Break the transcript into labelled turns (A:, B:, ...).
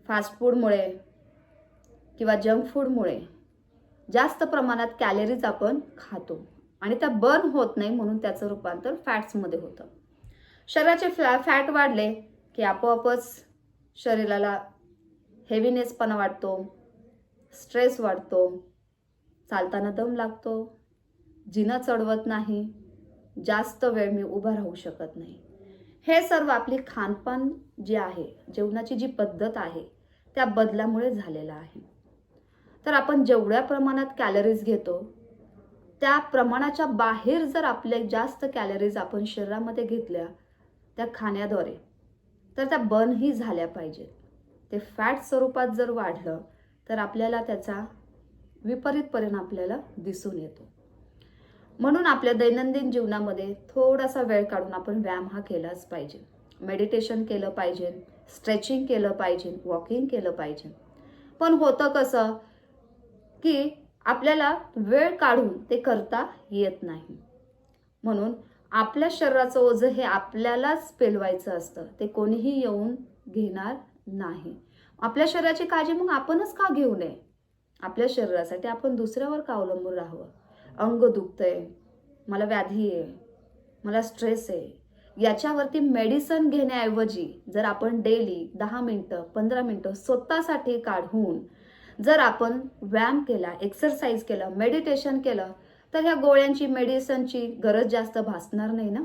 A: Fast फूडमुळे किंवा junk फूडमुळे जास्त प्रमाणात कॅलरीज आपण खातो आणि त्या बर्न होत नाही, म्हणून त्याचं रूपांतर फॅट्समध्ये होतं. शरीराचे फॅट वाढले की आपोआपच शरीराला हेवीनेसपणा वाटतो, स्ट्रेस वाढतो, चालताना दम लागतो, जिना चढवत नाही, जास्त वेळ मी उभा राहू शकत नाही. हे सर्व आपली खानपान जी आहे, जेवणाची जी पद्धत आहे, त्या बदलामुळे झालेलं आहे. तर आपण जेवढ्या प्रमाणात कॅलरीज घेतो त्या प्रमाणाच्या बाहेर जर आपले जास्त कॅलरीज आपण शरीरामध्ये घेतल्या त्या खाण्याद्वारे, तर त्या बर्नही झाल्या पाहिजेत. ते फॅट स्वरूपात जर वाढलं तर आपल्याला त्याचा विपरीत परिणाम आपल्याला दिसून येतो. म्हणून आपल्या दैनंदिन जीवनामध्ये थोडासा वेळ काढून आपण व्यायाम हा केलाच पाहिजे. मेडिटेशन केलं पाहिजे, स्ट्रेचिंग केलं पाहिजे, वॉकिंग केलं पाहिजे. पण होतं कसं की आपल्याला वेळ काढून ते करता येत नाही. म्हणून आपल्या शरीराचं ओझं हे आपल्यालाच पेलवायचं असतं, ते कोणीही येऊन घेणार नाही. आपल्या शरीराची काळजी मग आपणच का घेऊ नये? आपल्या शरीरासाठी आपण दुसऱ्यावर का अवलंबून राहावं? अंग दुखतंय, मला व्याधी आहे, मला स्ट्रेस आहे, याच्यावरती मेडिसिन घेण्याऐवजी जर आपण डेली 10 मिनिटं 15 मिनिटं स्वतःसाठी काढून जर आपण व्यायाम केला, एक्सरसाइज केलं, मेडिटेशन केलं, तर ह्या गोळ्यांची मेडिसिनची गरज जास्त भासणार नाही ना.